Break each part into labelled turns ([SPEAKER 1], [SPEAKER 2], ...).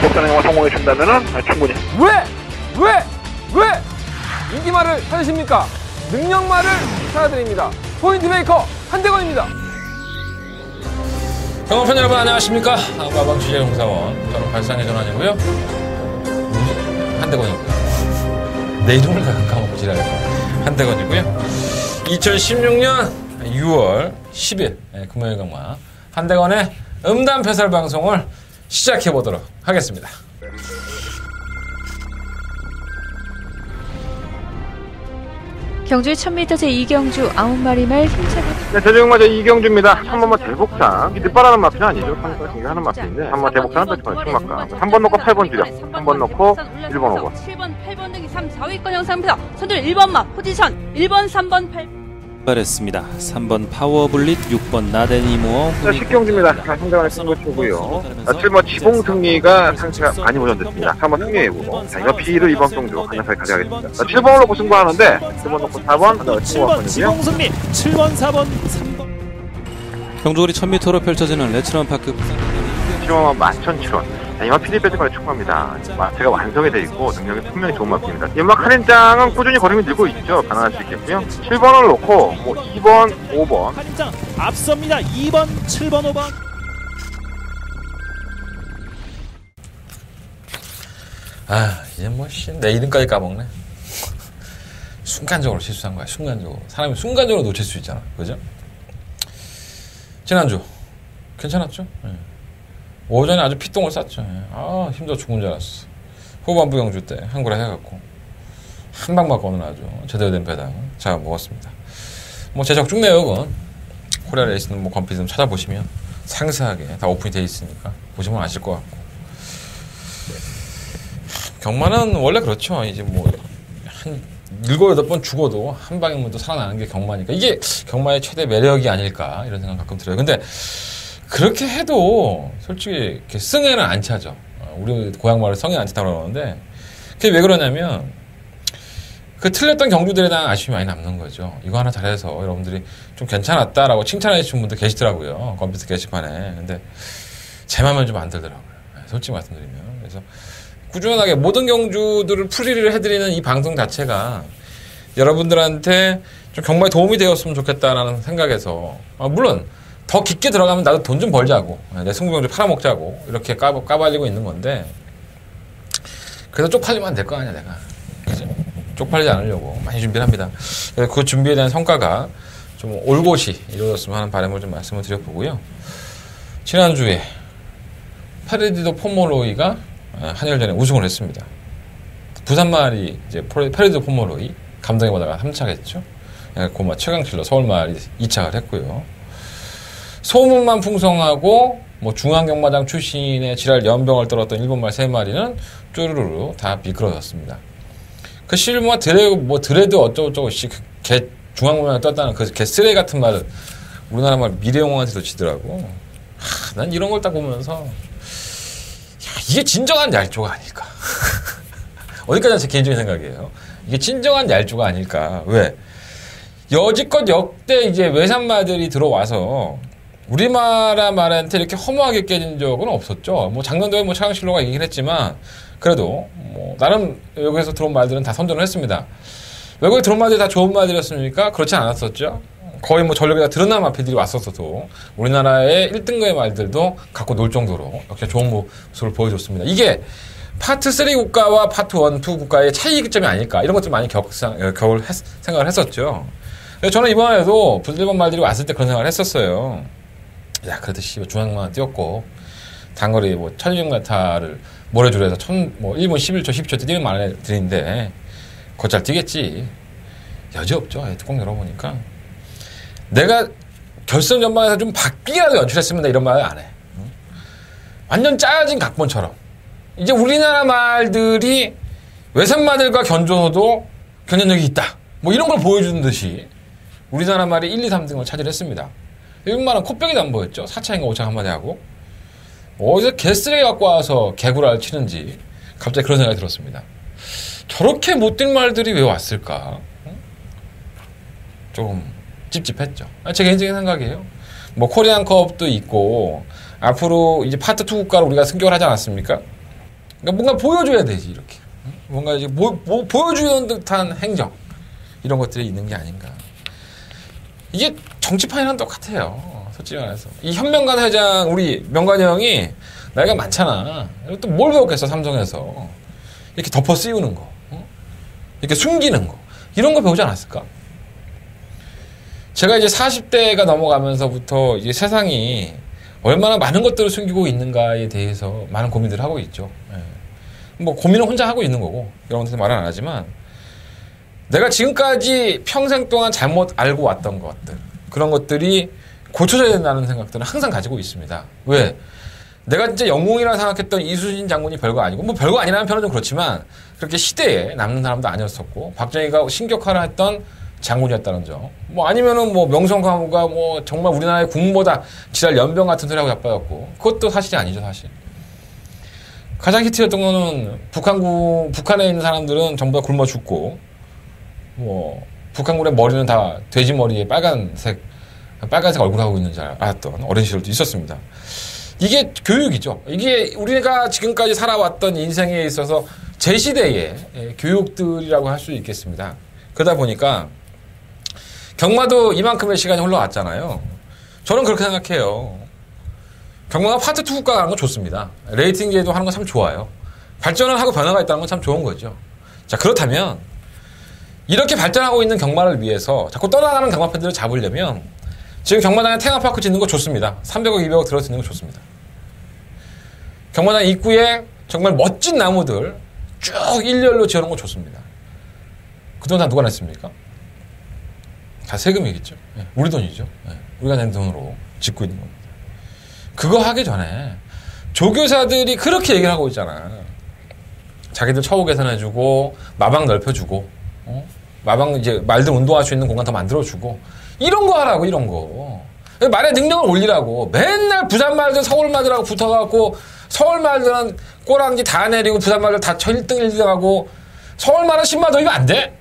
[SPEAKER 1] 독자는 영화 성공해 준다면은 충분히.
[SPEAKER 2] 왜 인기말을 찾으십니까? 능력말을 찾아드립니다. 포인트 메이커 한대건입니다.
[SPEAKER 3] 경험팬 여러분 안녕하십니까? 마방 취재 용사원 저는 발상의 전환이고요. 한대건이고요. 내 이름을 까먹고 지랄해서 한대건이고요. 2016년 6월 10일 금요일 강마 한대건의 음담 패설 방송을 시작해보도록 하겠습니다.
[SPEAKER 4] 경주의 1000m 제2경주 9마리 말 힘차게.
[SPEAKER 1] 네, 대중마저 이경주입니다. 3번마 대복상. 늦바라는 마피는 아니죠. 3번 하는 마피인데 3번 대복상은 또 충막가. 3번 넣고 8번 줄여. 3번 넣고 1번 5번.
[SPEAKER 5] 7번, 8번 등이 3, 4위권 형상입니다. 선두는 1번마 포지션 1번, 3번, 8번.
[SPEAKER 6] 발했습니다. 3번 파워블릿, 6번 나데니모어.
[SPEAKER 1] 자, 식경주입니다. 상대방의 승부초고요. 7번 지봉승리가 상체가 많이 보존됐습니다. 3번 승리예고. 자, 옆피를 2번 경주 간략하게 가져가겠습니다. 7번을 놓고 승부하는데 7번 놓고 4번,
[SPEAKER 6] 7번 지봉승리, 7번, 4번, 3번. 경주거리 1000m로 펼쳐지는 레츠런파크
[SPEAKER 1] 7번 11,007원. 이마 피디배드가 축구합니다. 마트가 완성이 되어 있고 능력이 분명히 좋은 마트입니다. 연막 할인장은 꾸준히 걸음이 늘고 있죠. 가능할 수 있겠고요. 7번을 놓고 뭐 2번, 5번
[SPEAKER 6] 할인장 앞섭니다. 2번, 7번, 5번.
[SPEAKER 3] 이제 내 이름까지 까먹네. 순간적으로 실수한 거야. 순간적으로 사람이 순간적으로 놓칠 수 있잖아. 그죠? 지난주 괜찮았죠? 네. 오전에 아주 피똥을 쌌죠. 힘들어 죽은 줄 알았어. 후반부 경주 때 한구라 해갖고 한 방 맞고 오늘 아주 제대로 된 배당 잘 먹었습니다. 제 적중네요. 그건 코리아 레이스는 건피즘 찾아보시면 상세하게 다 오픈이 돼 있으니까 보시면 아실 것 같고. 경마는 원래 그렇죠. 이제 한 7, 8번 죽어도 한 방이면 또 살아나는 게 경마니까 이게 경마의 최대 매력이 아닐까 이런 생각 가끔 들어요. 근데 그렇게 해도 솔직히 이렇게 승에는 안 차죠. 우리 고향 말로 성에 안 차다고 그러는데 그게 왜 그러냐면 그 틀렸던 경주들에 대한 아쉬움이 많이 남는 거죠. 이거 하나 잘해서 여러분들이 좀 괜찮았다라고 칭찬해 주신 분들 계시더라고요. 컴퓨터 게시판에. 근데 제 맘은 좀 안 들더라고요. 솔직히 말씀드리면. 그래서 꾸준하게 모든 경주들을 풀이를 해드리는 이 방송 자체가 여러분들한테 좀 경마에 도움이 되었으면 좋겠다라는 생각에서 물론 더 깊게 들어가면 나도 돈 좀 벌자고 내 승부경주 팔아먹자고 이렇게 까발리고 있는 건데 그래서 쪽팔리면 안 될 거 아니야 내가. 그죠? 쪽팔리지 않으려고 많이 준비를 합니다. 그래서 그 준비에 대한 성과가 좀 올곧이 이루어졌으면 하는 바람을 좀 말씀을 드려보고요. 지난주에 페르디도 포모로이가 한일전에 우승을 했습니다. 부산말이 이제 페르디도 포모로이 감독에 보다가 3차겠죠. 고마 최강칠로 서울말이 2차를 했고요. 소문만 풍성하고 중앙경마장 출신의 지랄 연병을 떨었던 일본말 3마리는 쪼르르르 다 미끄러졌습니다. 그 실무가 드레드 어쩌고저쩌고 개 중앙경마장 떴다는 그 개 쓰레기 같은 말을 우리나라 말 미래영화한테도 치더라고. 난 이런 걸 딱 보면서 이게 진정한 얄조가 아닐까. 어디까지나 제 개인적인 생각이에요. 이게 진정한 얄조가 아닐까. 왜? 여지껏 역대 이제 외산마들이 들어와서 우리나라 말한테 이렇게 허무하게 깨진 적은 없었죠. 작년도에 차강실로가 이기긴 했지만 그래도 나름 여기에서 들어온 말들은 다 선전을 했습니다. 외국에 들어온 말들이 다 좋은 말들이었습니까? 그렇지 않았었죠. 거의 전력에다 드러난 마피들이 왔었어도 우리나라의 1등급의 말들도 갖고 놀 정도로 역시 좋은 모습을 보여줬습니다. 이게 파트 3 국가와 파트 1, 2 국가의 차이점이 아닐까 이런 것들 많이 생각을 했었죠. 저는 이번에도 부들번 말들이 왔을 때 그런 생각을 했었어요. 야, 그래도 중앙만 뛰었고 단거리 1600m를 모래줄에서 1분 11초, 12초 때 뛰는 말들인데 곧 잘 뛰겠지. 여지 없죠. 뚜껑 열어보니까. 내가 결승 전반에서 좀 바뀌라도 연출했으면 이런 말을 안 해. 완전 짜여진 각본처럼. 이제 우리나라 말들이 외산마들과 견줘도 경쟁력이 있다. 이런 걸 보여주는 듯이 우리나라 말이 1, 2, 3등을 차지했습니다. 일본 말은 코빼기도 안 보였죠. 4차인가 5차 한마디 하고. 어디서 개쓰레기 갖고 와서 개구라를 치는지 갑자기 그런 생각이 들었습니다. 저렇게 못된 말들이 왜 왔을까? 조금 찝찝했죠. 제 개인적인 생각이에요. 코리안컵도 있고 앞으로 이제 파트 2 국가로 우리가 승격을 하지 않았습니까? 그러니까 뭔가 보여줘야 되지 이렇게. 뭔가 이제 보여주는 듯한 행정 이런 것들이 있는 게 아닌가. 이게 정치판이랑 똑같아요. 솔직히 말해서 이 현명관 회장 우리 명관이 형이 나이가 많잖아. 또 뭘 배웠겠어 삼성에서 이렇게 덮어 씌우는 거, 이렇게 숨기는 거 이런 거 배우지 않았을까? 제가 이제 40대가 넘어가면서부터 이제 세상이 얼마나 많은 것들을 숨기고 있는가에 대해서 많은 고민들을 하고 있죠. 뭐 고민은 혼자 하고 있는 거고 여러분한테 말은 안 하지만 내가 지금까지 평생 동안 잘못 알고 왔던 것들 그런 것들이 고쳐져야 된다는 생각들은 항상 가지고 있습니다. 왜? 내가 진짜 영웅이라 생각했던 이수진 장군이 별거 아니고 뭐 별거 아니라는 편은 좀 그렇지만 그렇게 시대에 남는 사람도 아니었었고 박정희가 신격화를 했던 장군이었다는 점. 뭐 아니면은 뭐 명성황후가 뭐 정말 우리나라의 국모다 지랄 연병 같은 소리하고 자빠졌고 그것도 사실이 아니죠 사실. 가장 히트였던 거는 북한에 있는 사람들은 전부 다 굶어 죽고 뭐 북한군의 머리는 다 돼지 머리에 빨간색 얼굴하고 있는 줄 알았던 어린 시절도 있었습니다. 이게 교육이죠. 이게 우리가 지금까지 살아왔던 인생에 있어서 제 시대의 교육들이라고 할 수 있겠습니다. 그러다 보니까 경마도 이만큼의 시간이 흘러왔잖아요. 저는 그렇게 생각해요. 경마가 파트 2국가 가는 건 좋습니다. 레이팅제도 하는 건 참 좋아요. 발전을 하고 변화가 있다는 건 참 좋은 거죠. 자, 그렇다면 이렇게 발전하고 있는 경마를 위해서 자꾸 떠나가는 경마 팬들을 잡으려면 지금 경마장에 테마파크 짓는 거 좋습니다. 300억, 200억 들어 짓는 거 좋습니다. 경마장 입구에 정말 멋진 나무들 쭉 일렬로 지어놓은 거 좋습니다. 그 돈 다 누가 냈습니까? 다 세금이겠죠. 네, 우리 돈이죠. 네, 우리가 낸 돈으로 짓고 있는 겁니다. 그거 하기 전에 조교사들이 그렇게 얘기를 하고 있잖아. 자기들 처우 개선해주고 마방 넓혀주고 마방 이제 말들 운동할 수 있는 공간 더 만들어주고 이런 거 하라고 이런 거. 말의 능력을 올리라고. 맨날 부산 말들 서울 말들하고 붙어갖고 서울 말들은 꼬랑지 다 내리고 부산 말들 다 1등 1등하고 서울 말은 10만 도입 안 돼?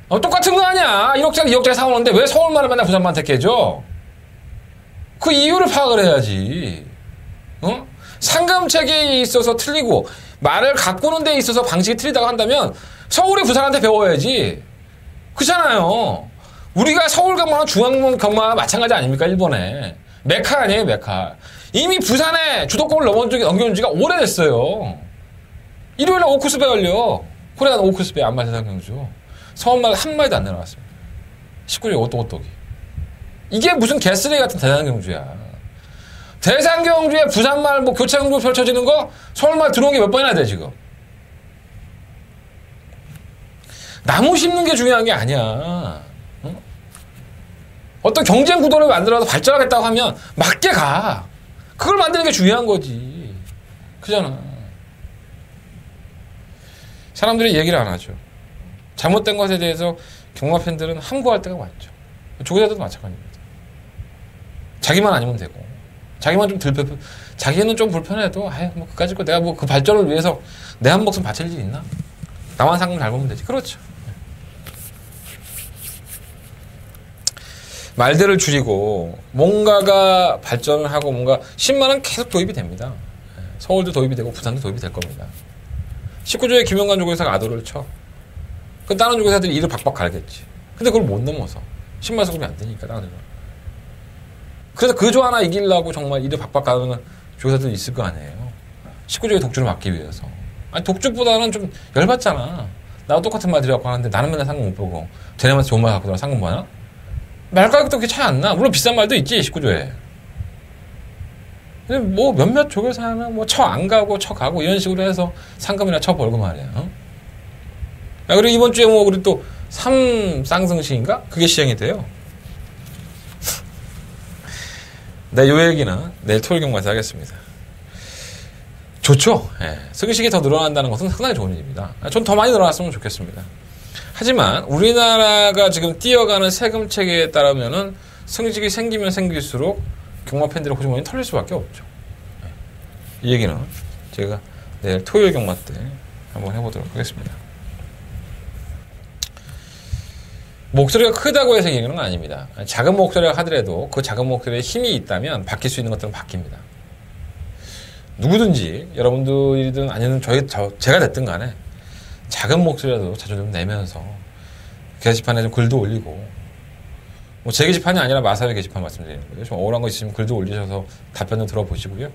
[SPEAKER 3] 똑같은 거 아니야. 1억짜리 2억짜리 사오는데 왜 서울 말을 맨날 부산 말한테 깨져? 그 이유를 파악을 해야지. 상금 체계에 있어서 틀리고 말을 가꾸는 데 있어서 방식이 틀리다고 한다면 서울이 부산한테 배워야지. 그렇잖아요. 우리가 서울 경마는 중앙 경마와 마찬가지 아닙니까? 일본에. 메카 아니에요, 메카. 이미 부산에 주도권을 넘겨준 지가 오래됐어요. 일요일에 오크스배 열려. 코레안 오크스배 안말세상 경주. 서울말 한 마디도 안 내려왔습니다. 19일 오똑오똑이. 이게 무슨 개쓰레기 같은 대단한 경주야. 대상 경주에 부산말 뭐 교차 경주 펼쳐지는 거 서울말 들어온 게 몇 번이나 돼 지금. 나무 심는 게 중요한 게 아니야. 어떤 경쟁 구도를 만들어서 발전하겠다고 하면 맞게 가. 그걸 만드는 게 중요한 거지. 그잖아. 사람들이 얘기를 안 하죠. 잘못된 것에 대해서 경마 팬들은 함구할 때가 많죠. 조교자들도 마찬가지입니다. 자기만 아니면 되고, 자기만 좀 자기는 좀 불편해도, 뭐 그까짓 거 내가 뭐 그 발전을 위해서 내 한 목숨 바칠 일 있나? 나만 상금 잘 보면 되지. 그렇죠. 말들을 줄이고 뭔가가 발전을 하고 뭔가 10만원 계속 도입이 됩니다. 서울도 도입이 되고 부산도 도입이 될 겁니다. 19조에 김영관 조교사가 아도를 쳐. 그 다른 조교사들이 이를 박박 갈겠지. 근데 그걸 못 넘어서 10만 수급이 안 되니까 다른 조교. 그래서 그 조 하나 이기려고 정말 이를 박박 가는 조교사들이 있을 거 아니에요. 19조의 독주를 막기 위해서. 아니 독주보다는 좀 열받잖아. 나도 똑같은 말 드려갖고 하는데 나는 맨날 상금 못 보고 쟤네한테 좋은 말 갖고 들어 상금 보나? 말 가격도 그렇게 차이 안 나. 물론 비싼 말도 있지 19조에. 근데 뭐 몇몇 조교사는 뭐 쳐 안 가고 쳐 가고 이런 식으로 해서 상금이나 쳐 벌고 말이야. 그리고 이번 주에 뭐 우리 또 3쌍승시인가? 그게 시행이 돼요. 네, 요 얘기는 내일 토요일 경마에서 하겠습니다. 좋죠. 예, 승식이 더 늘어난다는 것은 상당히 좋은 일입니다. 전 더 많이 늘어났으면 좋겠습니다. 하지만 우리나라가 지금 뛰어가는 세금 체계에 따르면은 승식이 생기면 생길수록 경마 팬들의 호주머니 털릴 수밖에 없죠. 이 얘기는 제가 내일 토요일 경마 때 한번 해보도록 하겠습니다. 목소리가 크다고 해서 얘기하는 건 아닙니다. 작은 목소리가 하더라도 그 작은 목소리에 힘이 있다면 바뀔 수 있는 것들은 바뀝니다. 누구든지 여러분들이든 아니면 제가 됐든 간에 작은 목소리라도 자주 좀 내면서 게시판에 좀 글도 올리고 뭐 제 게시판이 아니라 마사회 게시판 말씀드리는 거예요. 좀 억울한 거 있으면 글도 올리셔서 답변을 들어보시고요.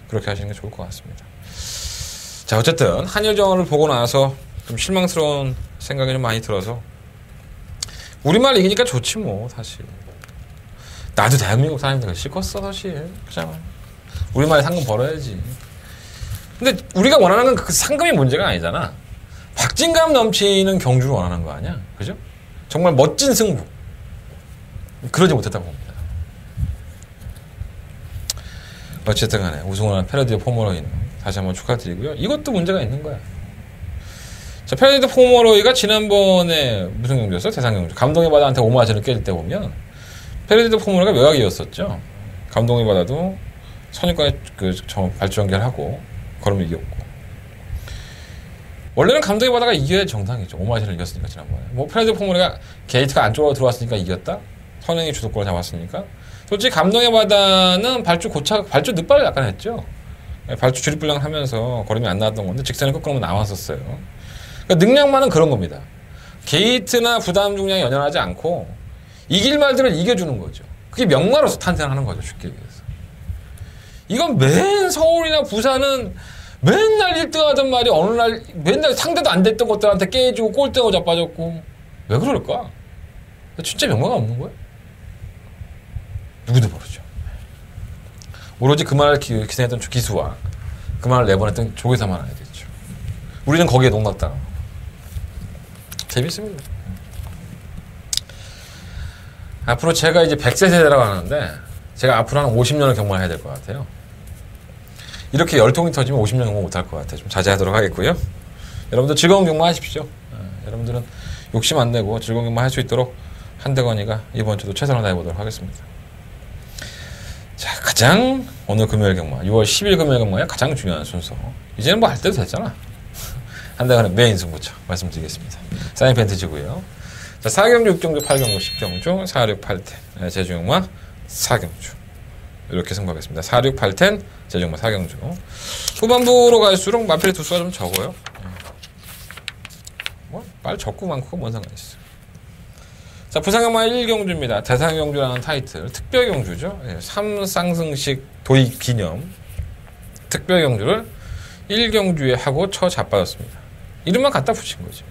[SPEAKER 3] 그렇게 하시는 게 좋을 것 같습니다. 자, 어쨌든 한일전을 보고 나서 좀 실망스러운 생각이 좀 많이 들어서 우리말 이기니까 좋지 뭐 사실. 나도 대한민국 사람인데 싫겠어 사실. 그냥 우리말에 상금 벌어야지. 근데 우리가 원하는 건 그 상금이 문제가 아니잖아. 박진감 넘치는 경주를 원하는 거 아니야? 그죠? 정말 멋진 승부. 그러지 못했다고 봅니다. 어쨌든 간에 우승을 한 패러디어 포머로이는 다시 한번 축하드리고요. 이것도 문제가 있는 거야. 자, 패러디어 포머로이가 지난번에 무슨 경주였어? 대상경주. 감동의 바다한테 오마지를 깰 때 보면 패러디어 포머로이가 외곽이었었죠. 감동의 바다도 선입관에 발주 연결하고 걸음을 이겼고. 원래는 감동의 바다가 이겨야 정상이죠. 오마지를 이겼으니까 지난번에. 뭐 패러디어 포머로이가 게이트가 안쪽으로 들어왔으니까 이겼다? 선행이 주도권을 잡았으니까. 솔직히 감동의 바다는 발주 늦발을 약간 했죠. 발주 주립불량을 하면서 걸음이 안 나왔던 건데 직선에 거꾸로 나왔었어요. 그러니까 능력만은 그런 겁니다. 게이트나 부담 중량이 연연하지 않고 이길 말들을 이겨주는 거죠. 그게 명마로서 탄생하는 거죠. 쉽게 얘기해서. 이건 맨 서울이나 부산은 맨날 1등 하던 말이 어느 날 맨날 상대도 안 됐던 것들한테 깨지고 꼴등하고 자빠졌고 왜 그럴까? 진짜 명마가 없는 거야? 누구도 모르죠. 오로지 그 말을 기생했던 기수와 그 말을 내보냈던 조계사만 알겠죠. 우리는 거기에 농락당하고 재밌습니다. 앞으로 제가 이제 100세 세대라고 하는데 제가 앞으로 한 50년을 경마해야 될 것 같아요. 이렇게 열통이 터지면 50년 경마 못할 것 같아요. 좀 자제하도록 하겠고요. 여러분들 즐거운 경마 하십시오. 여러분들은 욕심 안 내고 즐거운 경마 할 수 있도록 한대건이가 이번 주도 최선을 다해보도록 하겠습니다. 자, 가장 오늘 금요일 경마 6월 10일 금요일 경마의 가장 중요한 순서 이제는 뭐 할 때도 됐잖아. 한대건의 메인 승부처 말씀드리겠습니다. 사인 팬트지고요. 자, 4경주, 6경주, 8경주, 10경주, 4, 6, 8텐 제주경마 4경주 이렇게 승부하겠습니다. 4, 6, 8텐 제주경마 4경주 후반부로 갈수록 마필의 두수가 좀 적어요. 뭐 말 적고 많고가 뭔 상관이 있어. 자, 부산경마 1경주입니다. 대상경주라는 타이틀 특별경주죠. 3상승식 도입 기념 특별경주를 1경주에 하고 자빠졌습니다. 이름만 갖다 붙인 거지.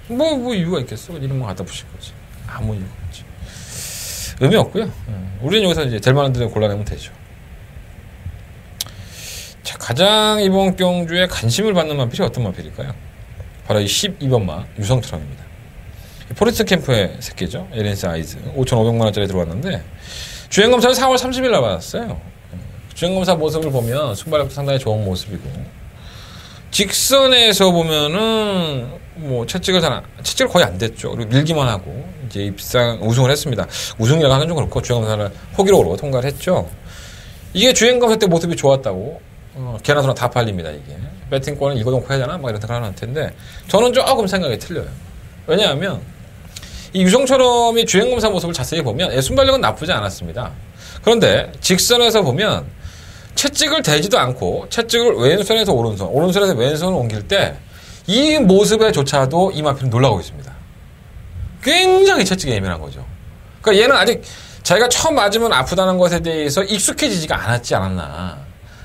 [SPEAKER 3] 뭐 이유가 있겠어? 이름만 갖다 붙인 거지. 아무 이유가 없지. 의미 없고요. 우리는 여기서 이제 될 만한 데를 골라내면 되죠. 자, 가장 이번 경주에 관심을 받는 마필이 어떤 마필일까요? 바로 이 12번마 유성철입니다. 포레스트 캠프의 새끼죠. 에렌스 아이즈 5,500만원짜리 들어왔는데 주행검사를 4월 30일 날 받았어요. 주행검사 모습을 보면 순발력도 상당히 좋은 모습이고 직선에서 보면은 뭐 채찍을 거의 안 됐죠. 그리고 밀기만 하고 이제 비싼 우승을 했습니다. 우승이라고 하는 좀 그렇고 주행검사를 호기록으로 통과를 했죠. 이게 주행검사 때 모습이 좋았다고 개나 소나 다 팔립니다. 이게 배팅권을 이거 놓고 해야 되나 막 이런 생각을 하는 텐데 저는 조금 생각이 틀려요. 왜냐하면 이 유성철음이 주행검사 모습을 자세히 보면 순발력은 나쁘지 않았습니다. 그런데 직선에서 보면 채찍을 대지도 않고 채찍을 왼손에서 오른손에서 왼손을 옮길 때 이 모습에조차도 이 마필은 놀라고 있습니다. 굉장히 채찍에 예민한 거죠. 그러니까 얘는 아직 자기가 처음 맞으면 아프다는 것에 대해서 익숙해지지가 않았나.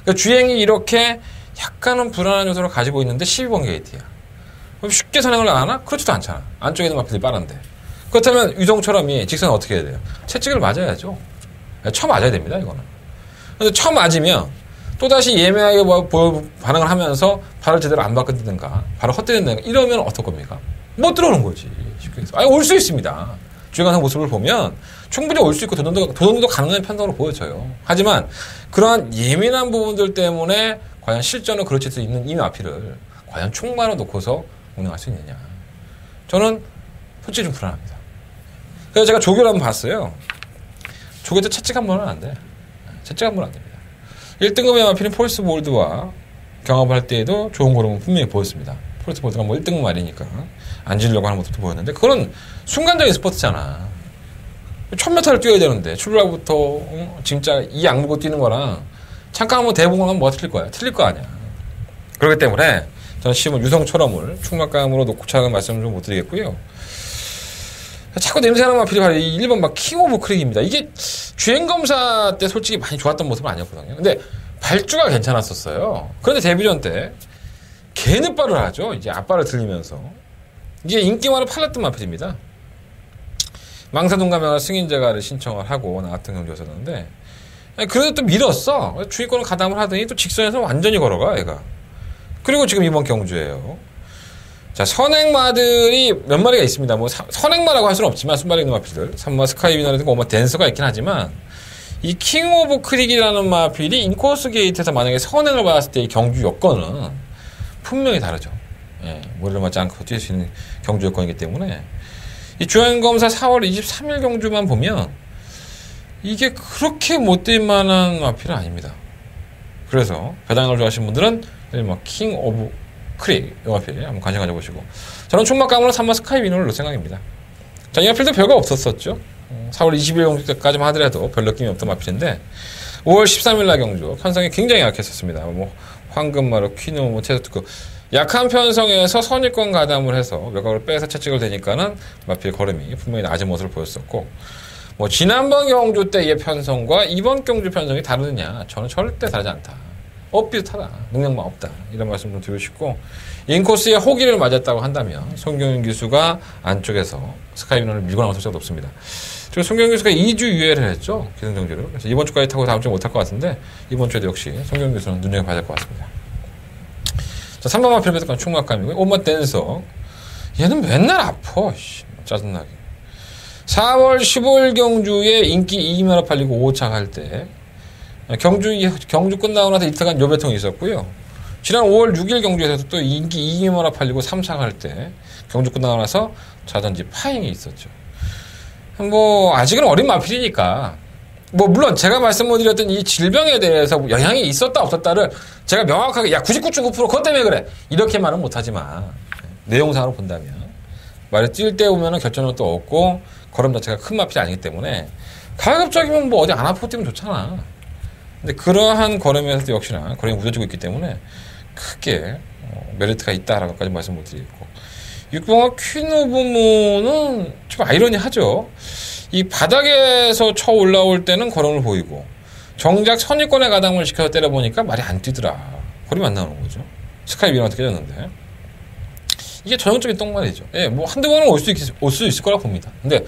[SPEAKER 3] 그러니까 주행이 이렇게 약간은 불안한 요소를 가지고 있는데 12번 게이트야. 그럼 쉽게 선행을 하나? 그렇지도 않잖아. 안쪽에 있는 마필이 빠른데. 그렇다면 유성철음이 직선을 어떻게 해야 돼요? 채찍을 맞아야죠. 쳐 맞아야 됩니다, 이거는. 근데 쳐 맞으면 또다시 예민하게 반응을 하면서 발을 제대로 안 바꾸든가, 발을 헛디딘다든가, 이러면 어떨 겁니까? 못 들어오는 거지. 쉽게 해서. 올 수 있습니다. 주행하는 모습을 보면 충분히 올 수 있고 도전도 가능한 편성으로 보여져요. 하지만 그러한 예민한 부분들 때문에 과연 실전을 그르칠 수 있는 이 마필을 과연 총만을 놓고서 운영할 수 있느냐. 저는 솔직히 좀 불안합니다. 그래서 제가 조교를 한번 봤어요. 조교 때 채찍 한 번은 안 돼. 채찍 한 번은 안 됩니다. 1등급의 마필인 폴스 볼드와 경합을 할 때에도 좋은 걸음은 분명히 보였습니다. 폴스 볼드가 뭐 1등급 말이니까 안 지려고 하는 모습도 보였는데 그건 순간적인 스포츠잖아. 1000m를 뛰어야 되는데 출발부터 진짜 이 악물고 뛰는 거랑 잠깐 한번 대보고 하면 뭐가 틀릴 거야? 틀릴 거 아니야. 그렇기 때문에 저는 시험은 유성철험을 충막감으로 놓고 차는 말씀 좀 못 드리겠고요. 자꾸 냄새나는 마필이 바로 이 1번 막 킹 오브 크릭입니다. 이게 주행검사 때 솔직히 많이 좋았던 모습은 아니었거든요. 근데 발주가 괜찮았었어요. 그런데 데뷔전 때 개늦발을 하죠. 이제 앞발을 들리면서. 이게 인기만을 팔렸던 마필입니다. 망사동감명을 승인제가를 신청을 하고 나왔던 경주였었는데 그래도 또 밀었어. 주의권을 가담을 하더니 또 직선에서 완전히 걸어가 얘가. 그리고 지금 이번 경주예요. 자, 선행마들이 몇 마리가 있습니다. 뭐 선행마라고 할 수는 없지만 순발력 있는 마필들 3마 스카이비너라든가 5마 댄서가 있긴 하지만 이 킹 오브 크릭이라는 마필이 인코스 게이트에서 만약에 선행을 받았을 때 이 경주 여건은 분명히 다르죠. 예, 머리를 맞지 않고 뛸 수 있는 경주 여건이기 때문에 이 주행검사 4월 23일 경주만 보면 이게 그렇게 못 뛸 만한 마필은 아닙니다. 그래서 배당을 좋아하시는 분들은 킹 오브 크릭 이 마필 한번 관심 가져보시고 저는 총막감으로 3마 스카이비너를 놓을 생각입니다. 자, 이 마필도 별거 없었었죠. 4월 20일 경주 때까지만 하더라도 별 느낌이 없던 마필인데 5월 13일 날 경주 편성이 굉장히 약했었습니다. 뭐 황금마루, 퀴노, 뭐 테스트크 약한 편성에서 선입권 가담을 해서 외곽을 빼서 채찍을 대니까는 마필 걸음이 분명히 낮은 모습을 보였었고 뭐 지난번 경주 때의 편성과 이번 경주 편성이 다르느냐? 저는 절대 다르지 않다. 비슷하다. 능력만 없다. 이런 말씀 좀 드리고 싶고 인코스에 호기를 맞았다고 한다면 송경윤 기수가 안쪽에서 스카이비너를 밀고 나올 수가 없습니다. 그리고 송경윤 기수가 2주 유예를 했죠. 기승전결을. 그래서 이번 주까지 타고 다음 주에 못할 것 같은데 이번 주에도 역시 송경윤 기수는 눈여겨봐야 될 것 같습니다. 자, 3번 마필 배드건 충막감이고요. 5번 댄서. 얘는 맨날 아파. 짜증나게. 4월 15일 경주에 인기 2기마로 팔리고 5차 갈 때 경주 끝나고 나서 이틀간 요배통이 있었고요. 지난 5월 6일 경주에서도 또 인기 2기마로 팔리고 3차 갈 때 경주 끝나고 나서 자전지 파행이 있었죠. 뭐 아직은 어린 마필이니까 뭐 물론 제가 말씀드렸던 이 질병에 대해서 영향이 있었다 없었다를 제가 명확하게 야 99.9% 그것 때문에 그래 이렇게 말은 못하지만 내용상으로 본다면 말을 뛸 때 보면은 결정은 또 없고 걸음 자체가 큰 마필이 아니기 때문에 가급적이면 뭐 어디 안 아프고 뛰면 좋잖아. 근데 그러한 걸음에서도 역시나 걸음이 무뎌지고 있기 때문에 크게 메리트가 있다라고까지 말씀 못 드리겠고 6번과 퀸 오브 문은 좀 아이러니하죠. 이 바닥에서 쳐 올라올 때는 걸음을 보이고 정작 선입권에 가담을 시켜서 때려보니까 말이 안 뛰더라. 걸음이 안 나오는 거죠. 스카이비너한테 깨졌는데 이게 전형적인 똥말이죠. 예, 뭐 한두 번은 올 수 있을 거라 봅니다. 근데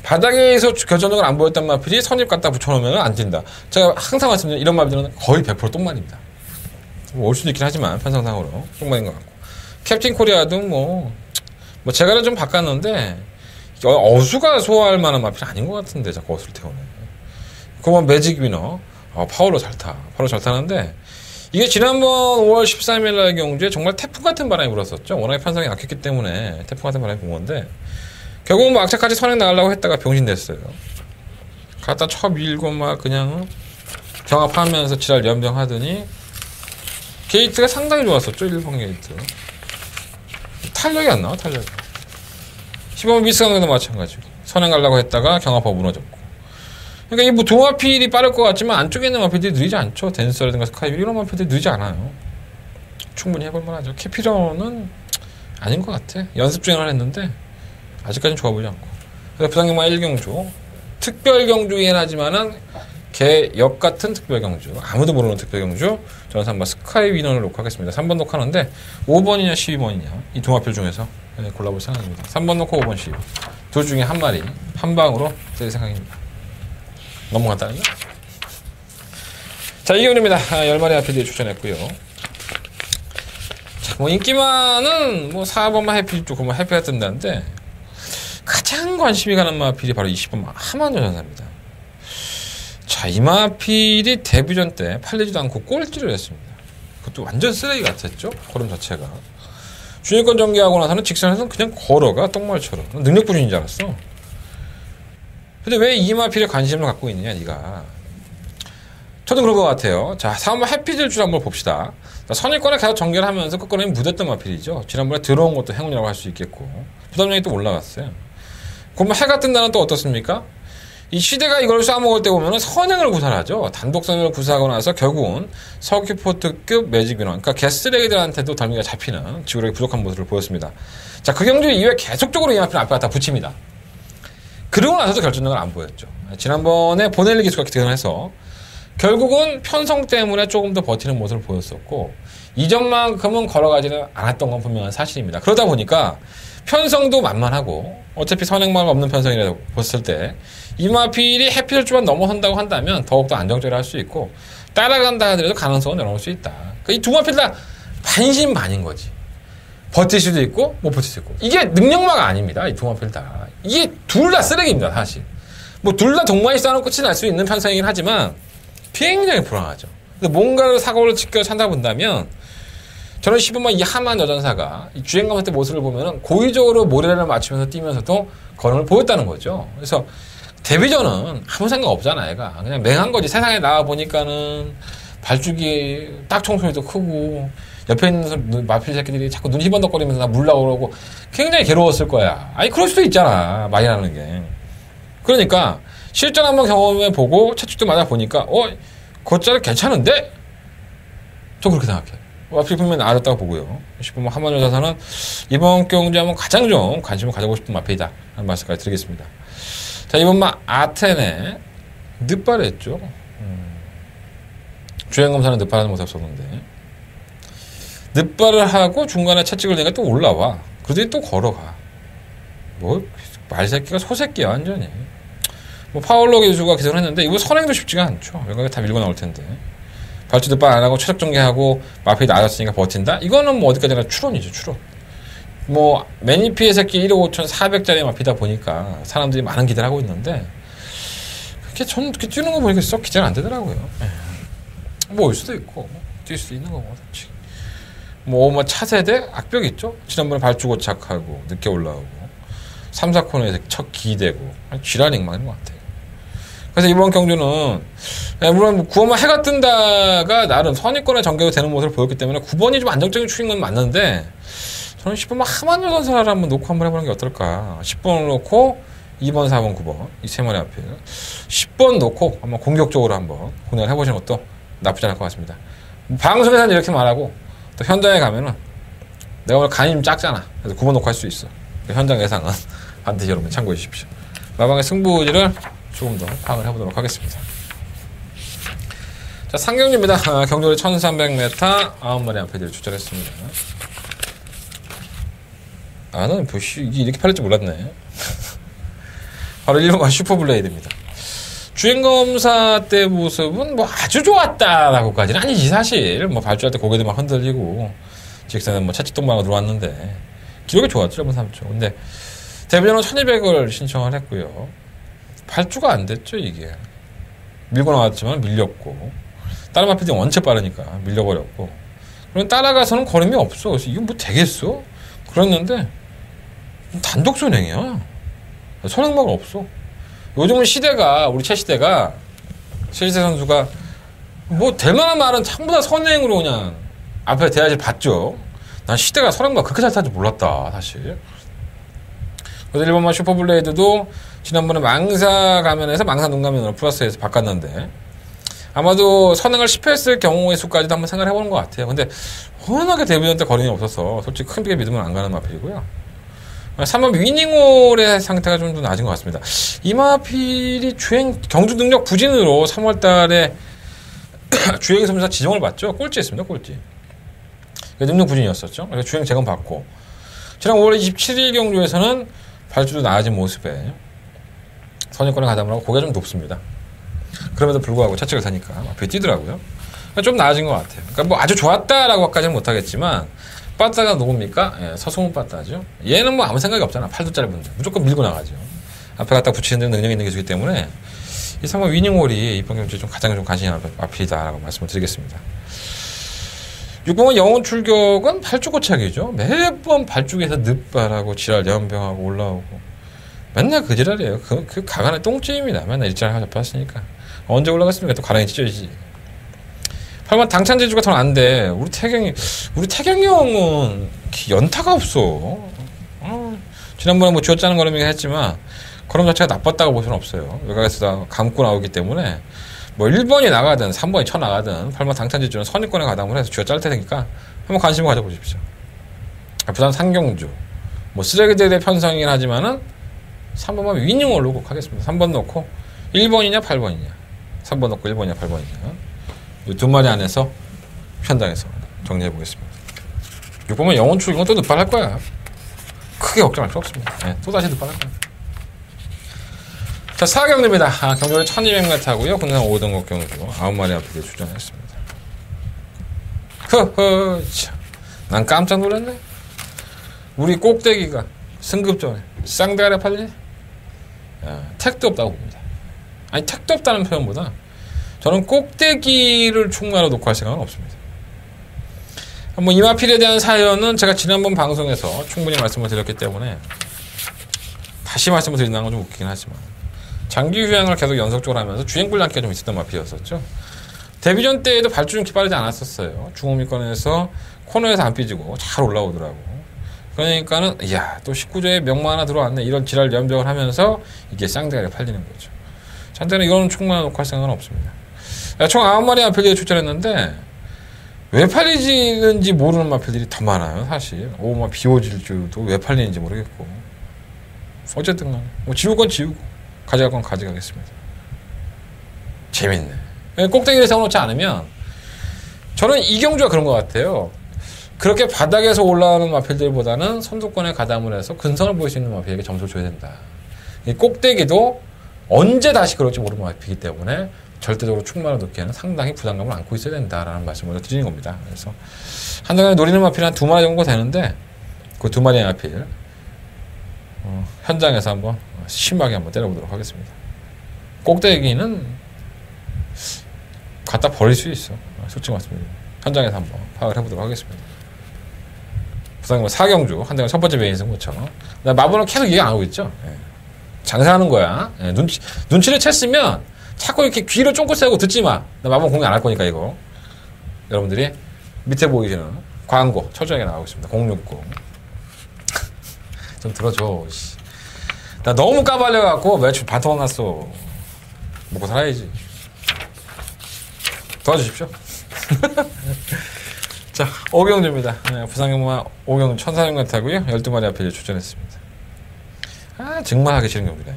[SPEAKER 3] 바닥에서 결정적으로 안 보였던 마필이 선입 갖다 붙여놓으면 안 뛴다. 제가 항상 말씀드리는 이런 마필들은 거의 100% 똥말입니다. 뭐 올 수도 있긴 하지만 편성상으로 똥말인 것 같고 캡틴 코리아도 뭐 제가를 좀 바꿨는데 어수가 소화할 만한 마필이 아닌 것 같은데 자꾸 어수를 태우네. 그건 매직 위너 파울로 잘 타. 파울로 잘 타는데 이게 지난번 5월 13일 날 경주에 정말 태풍 같은 바람이 불었었죠. 워낙에 편성이 약했기 때문에 태풍 같은 바람이 분 건데 결국은 뭐 악착같이 선행 나가려고 했다가 병신됐어요. 갖다 쳐 밀고 막 그냥 경합하면서 지랄 연병하더니 게이트가 상당히 좋았었죠. 1번 게이트. 탄력이 안 나와 탄력이. 15번 미스강도 마찬가지고 선행 가려고 했다가 경합하고 무너졌고 그러니까 이 뭐 두 마필이 빠를 것 같지만 안쪽에 있는 마필들이 느리지 않죠. 댄서라든가 스카이비 이런 마필들이 느리지 않아요. 충분히 해볼 만하죠. 캐피런은 아닌 것 같아. 연습 주행을 했는데 아직까지는 좋아 보이지 않고. 그래서 부산경마 1경주 특별 경주이긴 하지만은 개 역 같은 특별 경주 아무도 모르는 특별 경주 저는 3번 스카이 위너를 놓고 하겠습니다. 3번 놓고하는데 5번이냐 12번이냐 이 두 마필 중에서 골라볼 생각입니다. 3번 놓고 5번 12번 둘 중에 한 마리 한 방으로 뜰 생각입니다. 너무 간단하죠? 자, 이경주입니다. 10마리 마필들이 추천했고요. 자, 뭐 인기만은 뭐 4번만 해피 조금 뭐 해피가 뜬다는데 가장 관심이 가는 마필이 바로 20번 하만조 전사입니다. 자, 이 마필이 데뷔전 때 팔리지도 않고 꼴찌를 했습니다. 그것도 완전 쓰레기 같았죠? 걸음 자체가. 주니권 전개하고 나서는 직선에서는 그냥 걸어가 똥말처럼. 능력 부진인 줄 알았어. 근데 왜 이 마필에 관심을 갖고 있느냐, 니가. 저도 그런 것 같아요. 자, 한번 해피질 줄 한번 봅시다. 선입권에 계속 전개를 하면서 끝권에 묻었던 마필이죠. 지난번에 들어온 것도 행운이라고 할 수 있겠고. 부담량이 또 올라갔어요. 그러면 해가 뜬다는 또 어떻습니까? 이 시대가 이걸 쏴먹을 때 보면은 선행을 구사하죠. 단독 선행을 구사하고 나서 결국은 서큐포트급 매직 민원, 그러니까 개쓰레기들한테도 덜미가 잡히는 지구력이 부족한 모습을 보였습니다. 자, 그 경주 이후에 계속적으로 이마피는 앞에 갖다 붙입니다. 그러고 나서도 결정력을 안 보였죠. 지난번에 보넬리 기수가 기능해서 결국은 편성 때문에 조금 더 버티는 모습을 보였었고 이전만큼은 걸어가지는 않았던 건 분명한 사실입니다. 그러다 보니까 편성도 만만하고 어차피 선행마가 없는 편성이라고 봤을 때 이마필이 해피절주만 넘어선다고 한다면 더욱더 안정적으로 할 수 있고 따라간다 하더라도 가능성은 열어놓을 수 있다. 그러니까 이 두 마필 다 반신반인 거지. 버틸 수도 있고 못 버틸 수 있고. 이게 능력마가 아닙니다. 이 두 마필 다. 이게 둘 다 쓰레기입니다. 사실. 뭐 둘 다 동마이 싸는 끝이 날 수 있는 편성이긴 하지만 굉장히 불안하죠. 뭔가를 사고를 지켜 찾다 본다면 저는 15만 이 하만 여전사가 이 주행감사 때 모습을 보면은 고의적으로 모래를 맞추면서 뛰면서도 거름을 보였다는 거죠. 그래서 데뷔전은 아무 생각 없잖아, 얘가. 그냥 맹한 거지. 세상에 나와 보니까는 발주기 딱총 소리도 크고 옆에 있는 마필 새끼들이 자꾸 눈 희번덕거리면서 나 물라고 그러고 굉장히 괴로웠을 거야. 아니, 그럴 수도 있잖아, 말이라는 게. 그러니까 실전 한번 경험해 보고 채찍도 맞아 보니까 걷자를 괜찮은데? 저 그렇게 생각해. 마필 분명히 나아졌다고 보고요. 10번 한만여 자사는 이번 경주에 한번 가장 좀 관심을 가져보고 싶은 마필이다 하는 말씀까지 드리겠습니다. 자, 이번 아테네 늦발했죠. 주행검사는 늦발하는 모습 없었는데 늦발을 하고 중간에 채찍을 내니까 또 올라와. 그러더니 또 걸어가. 뭐 말새끼가 소새끼야 완전히. 뭐 파울로 기수가 기술을 했는데 이거 선행도 쉽지가 않죠. 외곽에 다 밀고 나올 텐데 발주 늦발 안 하고 최적 전개하고 마필이 나아졌으니까 버틴다? 이거는 뭐 어디까지나 추론이죠. 추론. 뭐 매니피의 새끼 1억 5,400짜리 마피다 보니까 사람들이 많은 기대를 하고 있는데 그렇게 저는 그렇게 뛰는 거 보니까 썩 기대가 안 되더라고요. 뭐 올 수도 있고 뛸 수도 있는 거고 뭐 차세대 악벽 있죠. 지난번에 발주 고착하고 늦게 올라오고 3, 4코너에서 첫 기대고 쥐라닝만 하는 것 같아요. 그래서 이번 경주는 물론 9번만 해가 뜬다가 나름 선입권에 전개가 되는 모습을 보였기 때문에 9번이 좀 안정적인 추인 건 맞는데 저는 10번만 하만여 선사를 한번 놓고 한번 해보는 게 어떨까. 10번을 놓고 2번, 4번, 9번 이 세 마리 앞에 10번 놓고 한번 공격적으로 한번 공략을 해보시는 것도 나쁘지 않을 것 같습니다. 방송에서는 이렇게 말하고 또 현장에 가면은 내가 오늘 간이 좀 작잖아. 그래서 9번 놓고 할 수 있어. 현장 예상은 반드시 여러분 참고해 주십시오. 마방의 승부지를 조금 더 파악을 해보도록 하겠습니다. 자, 상경주입니다. 경주리 1300m 9마리 앞에들 출전했습니다. 나는 이게 이렇게 팔릴 줄 몰랐네. 바로 1번가 슈퍼블레이드입니다. 주행검사 때 모습은 뭐 아주 좋았다라고까지는 아니지 사실. 뭐 발주할 때 고개도 막 흔들리고 직선은 뭐 채찍동방으로 들어왔는데 기록이 좋았죠. 1번 3초. 근데 데뷔전은 1200을 신청을 했고요. 발주가 안 됐죠, 이게. 밀고 나왔지만 밀렸고, 다른 마필이 원체 빠르니까 밀려버렸고, 그럼 따라가서는 걸음이 없어. 그래서 이건 뭐 되겠어? 그랬는데, 단독 선행이야. 선행마가 없어. 요즘은 시대가, 우리 최시대가, 최시대 선수가, 뭐, 될 만한 말은 전부 다 선행으로 그냥 앞에 대야지 봤죠. 난 시대가 선행마가 그렇게 잘 타지 몰랐다, 사실. 그래서 1번만 슈퍼블레이드도 지난번에 망사 가면에서 망사 눈 가면으로 플러스에서 바꿨는데 아마도 선행을 실패했을 경우의 수까지도 한번 생각을 해보는 것 같아요. 근데 워낙에 데뷔전 때 거리는 없어서 솔직히 크게 믿으면 안 가는 마필이고요. 3번 위닝홀의 상태가 좀 더 낮은 것 같습니다. 이 마필이 경주 능력 부진으로 3월 달에 주행 선수사 지정을 받죠. 꼴찌했습니다. 꼴찌. 능력 부진이었었죠. 그래서 주행 재검 받고 지난 5월 27일 경주에서는 발주도 나아진 모습에 선입권에 가담을 하고 고개가 좀 높습니다. 그럼에도 불구하고 차측을 사니까 앞에 뛰더라고요. 그러니까 좀 나아진 것 같아요. 그러니까 뭐 아주 좋았다라고까지는 못하겠지만 빠따가 누굽니까? 예, 서승훈 빠따죠. 얘는 뭐 아무 생각이 없잖아. 팔도 짧은데 무조건 밀고 나가죠. 앞에 갖다 붙이는 데 능력이 있는 기수이기 때문에 이 3번 위닝홀이 이번 경주에 좀 가장 좀 관심이 앞이다라고 말씀을 드리겠습니다. 6번은 영혼 출격은 발주 고착이죠. 매번 발주기에서 늦발하고 지랄 연병하고 올라오고 맨날 그 지랄이에요. 그 가관의 똥찜입니다. 맨날 일자리 잡혔으니까 언제 올라갔습니까? 또 가랑이 찢어지지. 8번 당찬 제주가 더 안 돼. 우리 태경이 형은 연타가 없어. 지난번에 뭐 쥐어짜는 거라면 했지만 걸음 자체가 나빴다고 볼 수는 없어요. 외곽에서 다 감고 나오기 때문에 뭐 1번이 나가든 3번이 쳐 나가든 8번 당찬지주는 선입권에 가담을 해서 쥐가 짤 테니까 한번 관심을 가져보십시오. 부산 상경주 뭐 쓰레기들의 편성이긴 하지만은 3번만 위닝홀로 꼭 하겠습니다. 3번 넣고 1번이냐 8번이냐 3번 넣고 1번이냐 8번이냐 이 두 마리 안에서 현장에서 정리해 보겠습니다. 6번은 영혼 출근 또 늑발할 거야. 크게 걱정할 필요 없습니다. 네, 또 다시 늑발할 거야. 자, 4경주입니다. 경주를 1200m고요. 군산 5등급 경주 9마리 앞에 출전했습니다. 허허, 참. 난 깜짝 놀랐네. 우리 꼭대기가 승급 전에 쌍대가리 팔리네. 택도 없다고 봅니다. 아니, 택도 없다는 표현보다 저는 꼭대기를 충분하게 놓고 할 생각은 없습니다. 뭐 이마필에 대한 사연은 제가 지난번 방송에서 충분히 말씀을 드렸기 때문에 다시 말씀을 드린다는 건 좀 웃기긴 하지만 장기 휴양을 계속 연속적으로 하면서 주행 불량기가 좀 있었던 마필이었었죠. 데뷔전 때에도 발주름이 빠르지 않았었어요. 중후미권에서 코너에서 안 삐지고 잘 올라오더라고. 그러니까는 이야 또 19조에 명마 하나 들어왔네 이런 지랄 연병을 하면서 이게 쌍대가리 팔리는 거죠. 잔대는 이거는 충분히 놓고 할 생각은 없습니다. 총 9마리 마필들이 출전했는데 왜 팔리지는지 모르는 마필들이 더 많아요. 사실 막 비워질 줄도 왜 팔리는지 모르겠고 어쨌든 뭐 지울 건 지우고 가져갈 건 가져가겠습니다. 재밌네. 꼭대기를 세워놓지 않으면 저는 이경주가 그런 것 같아요. 그렇게 바닥에서 올라오는 마필들보다는 선두권에 가담을 해서 근성을 보일 수 있는 마필에게 점수를 줘야 된다. 이 꼭대기도 언제 다시 그럴지 모르는 마필이기 때문에 절대적으로 충만을 놓기에는 상당히 부담감을 안고 있어야 된다라는 말씀을 드리는 겁니다. 그래서 한동안에 노리는 마필이 한 2마리 정도 되는데 그 2마리의 마필 현장에서 한번 심하게 한번 때려보도록 하겠습니다. 꼭대기는 갖다 버릴 수 있어. 솔직히 말씀드립니다. 현장에서 한번 파악을 해보도록 하겠습니다. 부산이 뭐 4경주 한동안 첫 번째 메인승 것처럼 마블은 계속 얘기 안 하고 있죠. 장사하는 거야. 눈치를 챘으면 자꾸 이렇게 귀를 쫑긋 세우고 듣지 마. 나 마법 공개 안 할 거니까 이거. 여러분들이 밑에 보이시는 광고 철저하게 나가고 있습니다. 060. 좀 들어줘. 씨. 나 너무 까발려갖고 매출 반토막 났어. 먹고 살아야지. 도와주십시오. 자, 5경주입니다. 부산경마 5경주 1400m고요. 12마리 앞에 출전했습니다. 정말 하기 싫은 경주네.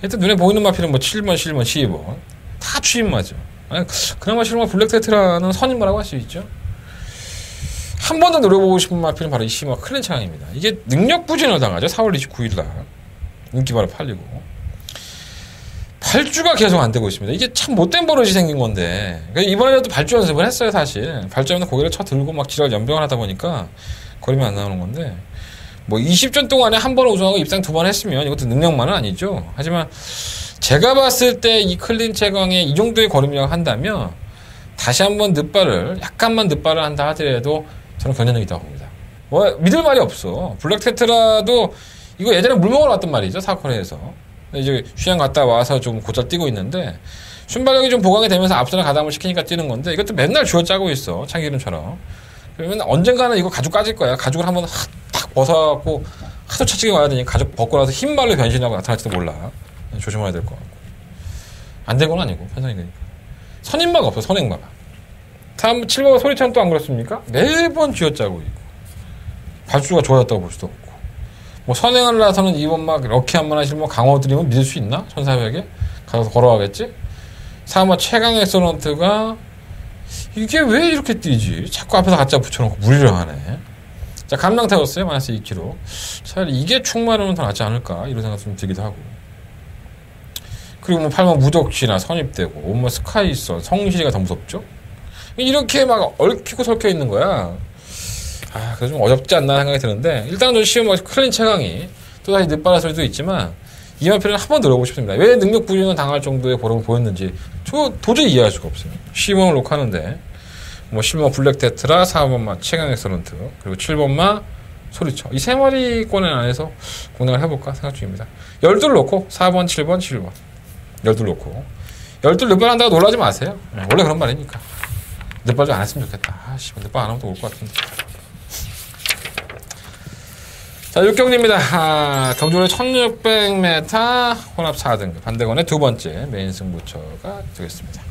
[SPEAKER 3] 일단 눈에 보이는 마필은 뭐 7번, 11번, 12번 다 추임마죠. 그나마 실마 블랙테트라는 선임마라고 할 수 있죠. 한 번 더 노려보고 싶은 마필은 바로 이 시마 클린창입니다. 이게 능력 부진을 당하죠. 4월 29일날 인기 바로 팔리고 발주가 계속 안 되고 있습니다. 이게 참 못된 버릇이 생긴 건데 이번에도 발주 연습을 했어요. 사실 발주하면 고개를 쳐 들고 막 지랄 연병을 하다 보니까 거리면 안 나오는 건데 뭐 20전 동안에 한 번 우승하고 입상 2번 했으면 이것도 능력만은 아니죠. 하지만 제가 봤을 때 이 클린 채광에 이 정도의 걸음이라고 한다면 다시 한번 약간만 늦발을 한다 하더라도 저는 견뎌내기 있다고 봅니다. 뭐 믿을 말이 없어. 블랙테트라도 이거 예전에 물 먹으러 왔단 말이죠. 사커레에서. 이제 휴양 갔다 와서 좀 곧잘 뛰고 있는데 순발력이 좀 보강이 되면서 앞선에 가담을 시키니까 뛰는 건데 이것도 맨날 쥐어짜고 있어. 참기름처럼. 그러면 언젠가는 이거 가죽 까질 거야. 가죽을 한번 탁 벗어갖고 하도 차치게 와야 되니 가죽 벗고 나서 흰말로 변신하고 나타날지도 몰라. 조심해야 될 것 같고. 안 된 건 아니고 편성이 되니까. 선임마가 없어. 선행마가. 다음 7번 소리처럼 또 안 그렇습니까? 매번 쥐어짜고 있고 발주가 좋아졌다고 볼 수도 없고 뭐 선행을 나서는 이번 막 럭키 한번 하시면 뭐 강호드리면 믿을 수 있나? 1400에? 가서 걸어가겠지? 3번 최강 엑서런트가 이게 왜 이렇게 뛰지? 자꾸 앞에서 가짜 붙여놓고 무리를 하네. 자, 감량 태웠어요. 마이너스 2kg. 차라리 이게 충만하면 더 낫지 않을까? 이런 생각 좀 들기도 하고. 그리고 뭐 8번 무적시나 선입되고, 5번 스카이선, 성실이가 더 무섭죠? 이렇게 막 얽히고 설켜 있는 거야. 그래서 좀 어렵지 않나 생각이 드는데, 일단은 좀 쉬운 클린 최강이 또다시 늦바라 소리도 있지만, 이마필은 한번 들어보고 싶습니다. 왜 능력 부진을 당할 정도의 보름을 보였는지 저 도저히 이해할 수가 없어요. 10번을 놓고 하는데 뭐 10번 블랙 테트라, 4번마 최강 엑서런트, 그리고 7번마 소리쳐. 이 세 마리권 안에서 공략을 해볼까 생각 중입니다. 12를 놓고 4번, 7번, 7번 12를 놓고 12 늦발 한다고 놀라지 마세요. 원래 그런 말이니까. 늦발 좀 안 했으면 좋겠다. 늦발 안 하면 또 올 것 같은데. 자, 6경기입니다. 경주는 1600m 혼합 4등급. 반대건의 두 번째 메인 승부처가 되겠습니다.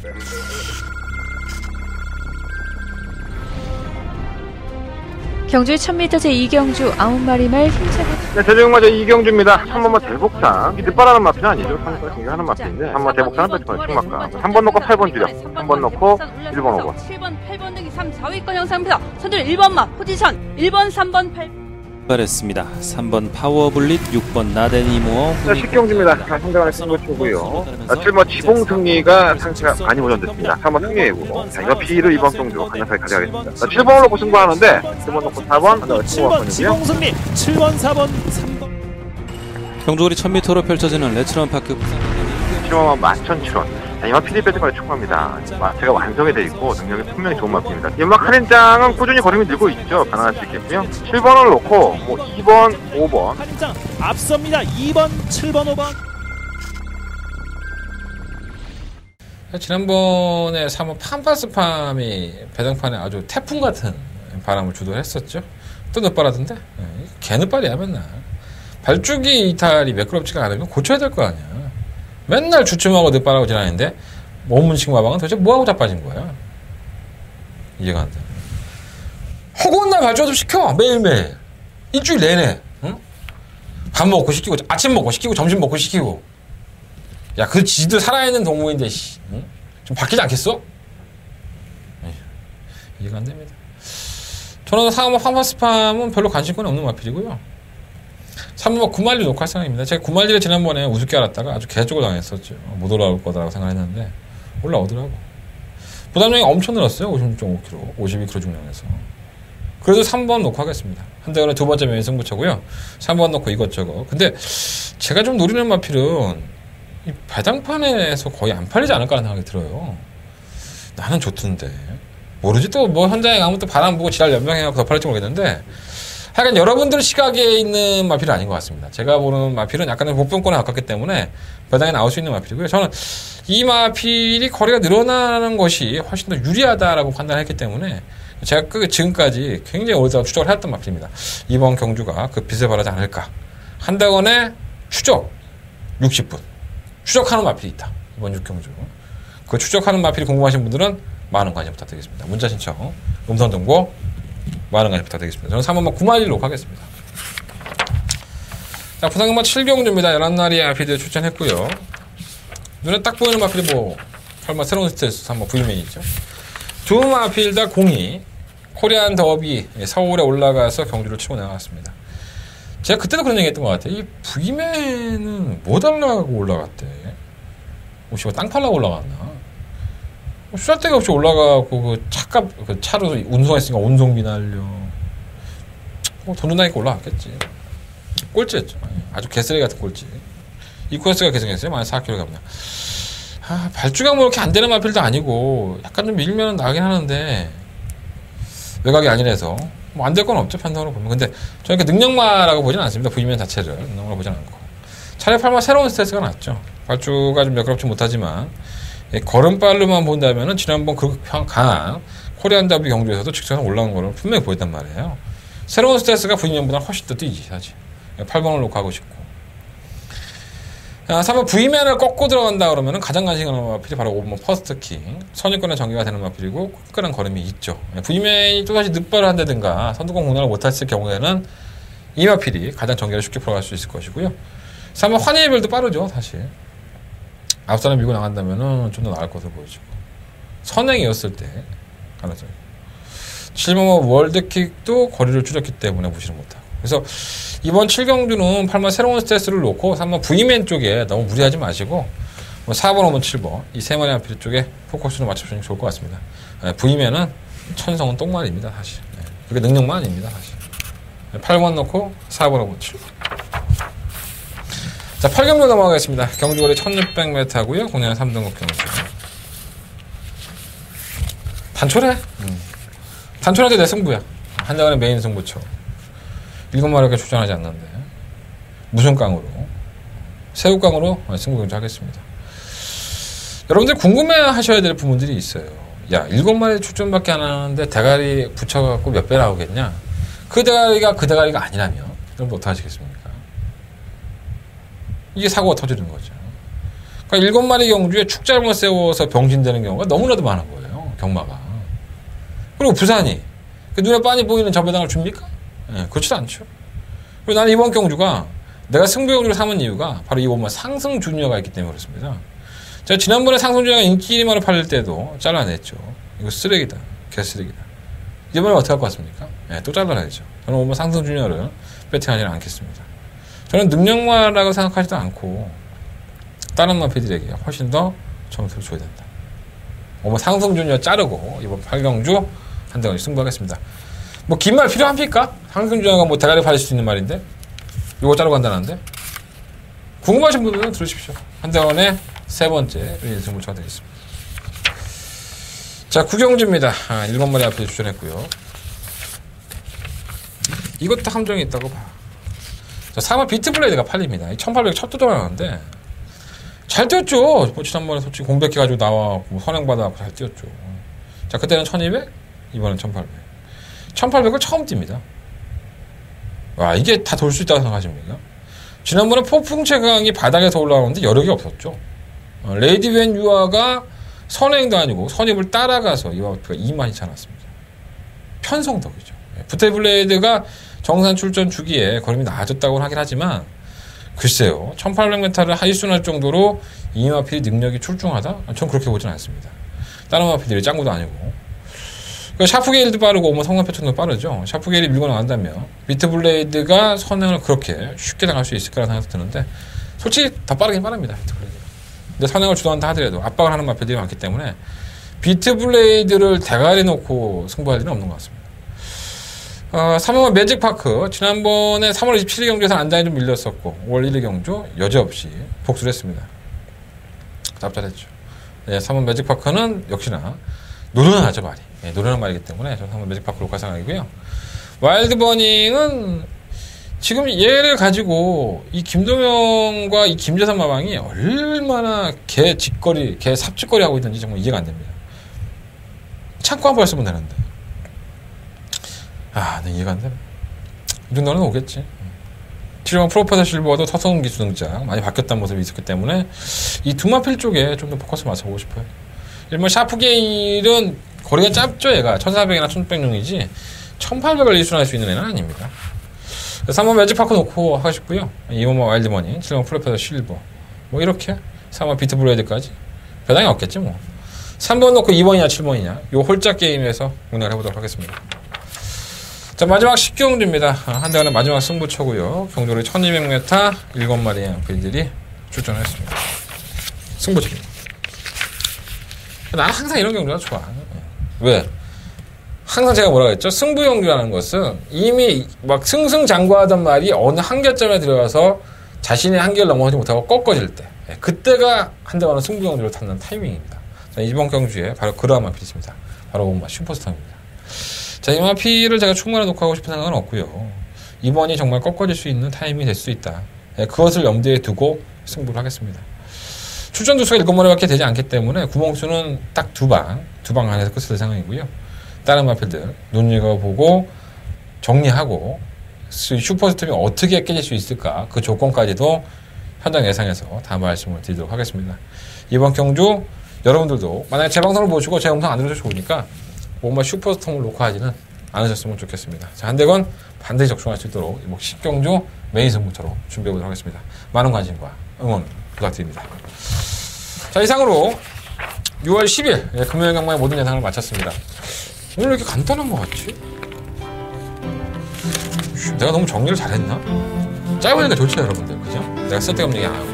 [SPEAKER 4] 경주의 1000m 제2경주 9마리말 힘차게
[SPEAKER 1] 네, 대중마저 이경주입니다. 3번마 대복상. 이 늦바라는 마피는 아니죠. 3번 중요하는 마피인데 3번 대복상은 뺏기면 충막가. 3번 넣고 8번 주력. 3번 넣고 1번 5번.
[SPEAKER 5] 7번, 8번 등이 3, 4위권 형상입니다. 선두는 1번마 포지션 1번, 3번, 8번.
[SPEAKER 6] 출발했습니다. 3번 파워블릿, 6번 나데니모어.
[SPEAKER 1] 자, 10경주입니다. 상대방의 승부처고요. 7번 지봉 승리가 상체가 많이 보존됐습니다. 3번 승리이고. 자, 이거 B를 2번 경주 가능하게 가져가겠습니다. 자, 7번으로 놓고 승부하는데 7번 놓고 4번,
[SPEAKER 6] 7번 지봉 승리, 7번, 4번, 3번. 경주거리 1000m로 펼쳐지는 레츠런 파크.
[SPEAKER 1] 7번만 11,000원. 이만 PD 배드까지 충분합니다. 제가 완성이 되어 있고 능력이 분명히 좋은 마피입니다. 연막 할인장은 꾸준히 거름이 늘고 있죠. 가능할 수 있겠고요. 7번을 놓고 뭐 2번, 5번.
[SPEAKER 6] 할인장 앞섭니다. 2번, 7번, 5번.
[SPEAKER 3] 지난번에 3번 팜파스팜이 배당판에 아주 태풍 같은 바람을 주도했었죠. 또 늦바라던데? 개 늦발이야 맨날. 발주기 이탈이 매끄럽지가 않으면 고쳐야 될 거 아니야. 맨날 주춤하고 늦바라고 지나는데 원문식 마방은 도대체 뭐하고 자빠진 거야? 이해가 안 돼. 허구한 날 발주 좀 시켜 매일매일 일주일 내내. 응? 밥 먹고 시키고 아침 먹고 시키고 점심 먹고 시키고. 야, 그 지도 살아있는 동물인데 응? 좀 바뀌지 않겠어? 이해가 안 됩니다. 저는 4번 팜파스팜은 별로 관심권이 없는 마필이고요. 3번 구말리 녹화할 생각입니다. 제가 구말리를 지난번에 우습게 알았다가 아주 개쪽을 당했었죠. 못 올라올 거다라고 생각했는데 올라오더라고. 부담량이 엄청 늘었어요. 56.5kg, 52kg 중량에서. 그래도 3번 놓고 하겠습니다. 한대원의 두 번째 메인 승부처고요. 3번 놓고 이것저것. 근데 제가 좀 노리는 마필은 이 배당판에서 거의 안 팔리지 않을까라는 생각이 들어요. 나는 좋던데. 모르지 또 뭐 현장에 가면 또 바람 보고 지랄 연명해갖고 더 팔릴지 모르겠는데 하여간 여러분들 시각에 있는 마필은 아닌 것 같습니다. 제가 보는 마필은 약간은 복병권에 가깝기 때문에 배당에 나올 수 있는 마필이고요. 저는 이 마필이 거리가 늘어나는 것이 훨씬 더 유리하다라고 판단했기 때문에 제가 지금까지 굉장히 오랫동안 추적을 해왔던 마필입니다. 이번 경주가 그 빛을 발하지 않을까. 한대건의 추적 60분. 추적하는 마필이 있다. 이번 6경주. 그 추적하는 마필이 궁금하신 분들은 많은 관심 부탁드리겠습니다. 문자 신청, 음성 정보 많은 관심 부탁드리겠습니다. 저는 3번만 9마리로 가겠습니다. 자, 부산경마 7경주입니다. 11마리의 마필들 추천했고요. 눈에 딱 보이는 마필이 뭐 설마 새로운 스트레스 3번 V맨이죠. 두 마필 다 공이 코리안 더비 서울에 올라가서 경주를 치고 나갔습니다. 제가 그때도 그런 얘기 했던 것 같아요. 이 V맨은 뭐 달라고 올라갔대? 혹시 뭐 땅 팔라고 올라갔나? 쌀데가 없이 올라가고 그 차값 그 차로 운송했으니까 운송비 날려. 돈 준다니까 올라갔겠지. 꼴찌였죠. 아주 개쓰레기 같은 꼴찌. 이 코스가 계승했어요. 만약 4kg 갑니다. 발주가 뭐 이렇게 안 되는 마필도 아니고 약간 좀 밀면 나긴 하는데 외곽이 아니라서 뭐 안 될 건 없죠. 판단으로 보면. 근데 저는 이렇게 능력마라고 보진 않습니다. V면 자체를 능력마라고 보진 않고. 차라리 팔마 새로운 스트레스가 낫죠. 발주가 좀 매끄럽지 못하지만 걸음발로만 본다면은 지난번 그렇게 강한 코리안 더비 경주에서도 직선으로 올라온 거를 분명히 보였단 말이에요. 새로운 스트레스가 V면보다 훨씬 더 뛰지 사실. 8번을 놓고 하고 싶고. 3번 V면을 꺾고 들어간다 그러면은 가장 관심 가는 마필이 바로 5번 퍼스트킹. 선입권에 전개가 되는 마필이고 끈끈한 걸음이 있죠. V면이 또다시 늦발을 한다든가 선두권 공략을 못했을 경우에는 이 마필이 가장 전개를 쉽게 풀어갈 수 있을 것이고요. 3번 환희별도 빠르죠 사실. 앞선을 밀고 나간다면은 좀 더 나을 것으로 보여지고 선행이었을 때 가능성이 7번 월드킥도 거리를 줄였기 때문에 무시를 못하고 그래서 이번 7경주는 8번 새로운 스트레스를 놓고 3번 V맨 쪽에 너무 무리하지 마시고 4번, 5번, 7번 이 세 마리 마필 쪽에 포커스를 맞춰주시면 좋을 것 같습니다. V맨은 천성은 똥말입니다 사실. 그게 능력만 아닙니다 사실. 8번 놓고 4번, 5번, 7번. 자, 8경주 넘어가겠습니다. 경주거리 1600m 하고요. 공략 3등급 경주. 단촐해. 단촐하게 내 승부야. 한대간의 메인 승부처. 7마리밖에 출전하지 않는데. 무슨 깡으로? 새우깡으로 승부 경주 하겠습니다. 여러분들 궁금해 하셔야 될 부분들이 있어요. 야, 7마리 출전밖에 안 하는데 대가리 붙여갖고 몇 배 나오겠냐? 그 대가리가 아니라면 그럼 어떡하시겠습니까? 이게 사고가 터지는 거죠. 그러니까 7마리 경주에 축잘못 세워서 병신되는 경우가 너무나도 많은 거예요. 경마가. 그리고 부산이 그 눈에 빤히 보이는 저배당을 줍니까? 네, 그렇지도 않죠. 그리고 나는 이번 경주가 내가 승부 경주를 삼은 이유가 바로 이 오마 상승 주니어가 있기 때문에 그렇습니다. 제가 지난번에 상승 주니어가 인기리마로 팔릴 때도 잘라냈죠. 이거 쓰레기다. 개쓰레기다. 이번에 어떻게 할 것 같습니까? 네, 또 잘라내죠. 저는 오마 상승 주니어를 배팅하지는 않겠습니다. 저는 능력마라고 생각하지도 않고 다른 마피들에게 훨씬 더 점수를 줘야 된다. 오마 상승 주니어 자르고 이번 8경주 한대원이 승부하겠습니다. 뭐 긴 말 필요합니까? 상승 주니어가 뭐 대가리 팔릴 수 있는 말인데 이거 자르고 간다는데 궁금하신 분들은 들으십시오. 한대원의 세 번째 승부 쳐드리겠습니다. 자, 9경주입니다. 7마리 앞에 추천했고요. 이것도 함정이 있다고 봐. 자, 3번 비트블레이드가 팔립니다. 1800 첫 도전하는데 잘 뛰었죠. 뭐 지난번에 솔직히 공백해가지고 나와 뭐 선행받아갖고 잘 뛰었죠. 자, 그때는 1200, 이번엔 1800. 1800을 처음 뜁니다. 와, 이게 다 돌 수 있다고 생각하십니까? 지난번에 폭풍 최강이 바닥에서 올라오는데 여력이 없었죠. 레이디 웬 유아가 선행도 아니고 선입을 따라가서 이와프가 2만이 차놨습니다. 편성덕이죠. 부테블레이드가 정산 출전 주기에 걸음이 나아졌다고는 하긴 하지만 글쎄요. 1800m를 하이순할 정도로 이마필이 능력이 출중하다? 전 그렇게 보진 않습니다. 다른 마필들이 짱구도 아니고. 샤프게일도 빠르고 오마 성난 패턴도 빠르죠. 샤프게일이 밀고 나간다면 비트블레이드가 선행을 그렇게 쉽게 당할 수 있을까라는 생각이 드는데 솔직히 더 빠르긴 빠릅니다. 비트블레이드가. 근데 선행을 주도한다 하더라도 압박을 하는 마필들이 많기 때문에 비트블레이드를 대가리 놓고 승부할 일은 없는 것 같습니다. 3번 매직파크 지난번에 3월 27일 경주에서 안장이 좀 밀렸었고 5월 1일 경주 여지없이 복수를 했습니다. 짭짤했죠. 네, 3번 매직파크는 역시나 노련하죠 말이. 네, 노련한 말이기 때문에 저는 3번 매직파크 로컬 생각이고요. 와일드버닝은 지금 얘를 가지고 이 김동영과 이 김재산 마방이 얼마나 개 짓거리, 개 삽짓거리 하고 있는지 정말 이해가 안 됩니다. 창고 한 번 쓰면 되는데. 네, 이해가 안 되네. 이 정도는 오겠지. 7번 프로페서 실버도 터성 기수 등장 많이 바뀌었다는 모습이 있었기 때문에 이 두마필 쪽에 좀 더 포커스 맞춰보고 싶어요. 일본 샤프게일은 거리가 짧죠. 얘가 1400이나 1600룡이지 1800을 일순할 수 있는 애는 아닙니다. 3번 매직파크 놓고 하시고요. 2번 와일드머니, 7번 프로페서 실버 뭐 이렇게 3번 비트블레이드까지 배당이 없겠지 뭐. 3번 놓고 2번이냐 7번이냐 요 홀짝 게임에서 운영을 해보도록 하겠습니다. 자, 마지막 10경주입니다. 한대원의 마지막 승부처고요. 경주를 1200m 7마리의 빌들이 출전했습니다. 승부처입니다. 나는 항상 이런 경주가 좋아. 왜? 항상 제가 뭐라고 했죠? 승부경주라는 것은 이미 막 승승장구하던 말이 어느 한계점에 들어가서 자신의 한계를 넘어가지 못하고 꺾어질 때 그때가 한대원은 승부경주를 탔는 타이밍입니다. 자, 이번 경주에 바로 그러한 마필이 있습니다. 바로 슈퍼스타입니다. 자, 이 마피를 제가 충분히 녹화하고 싶은 생각은 없고요. 이번이 정말 꺾어질 수 있는 타이밍이 될 수 있다. 그것을 염두에 두고 승부를 하겠습니다. 출전 두수가 7마리밖에 되지 않기 때문에 구멍수는 딱 두 방 안에서 끝을 낼 생각이고요. 다른 마필들 눈여겨보고 정리하고 슈퍼스톰이 어떻게 깨질 수 있을까 그 조건까지도 현장 예상해서 다 말씀을 드리도록 하겠습니다. 이번 경주 여러분들도 만약에 제 방송을 보시고 제 영상 안 들으셔서 좋으니까 뭔가 슈퍼스톰을 녹화하지는 않으셨으면 좋겠습니다. 자, 한대건 반드시 적중할 수 있도록 이번 10경주 메인 승부처로 준비해보도록 하겠습니다. 많은 관심과 응원 부탁드립니다. 자, 이상으로 6월 10일 금요일 경마의 모든 예상을 마쳤습니다. 오늘 왜 이렇게 간단한 것 같지? 내가 너무 정리를 잘했나? 짧으니까 좋죠 여러분들, 그죠? 내가 쓸데없는 얘기 안 하고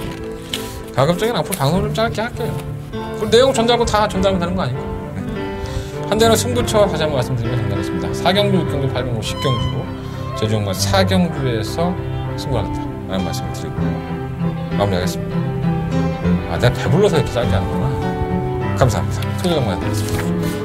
[SPEAKER 3] 가급적이면 앞으로 방송을 좀 짧게 할게요. 그리고 내용 전달하고 다 전달하면 되는 거 아닌가? 한대는 승부처 다시 한번 말씀드리면 전달했습니다. 4경주, 6경주, 8경주, 10경주 제주 정말 4경주에서 승부하겠다 라는 말씀을 드리고 마무리하겠습니다. 내가 배불러서 이렇게 짧게 하는구나. 감사합니다. 토요일 정말 하겠습니다.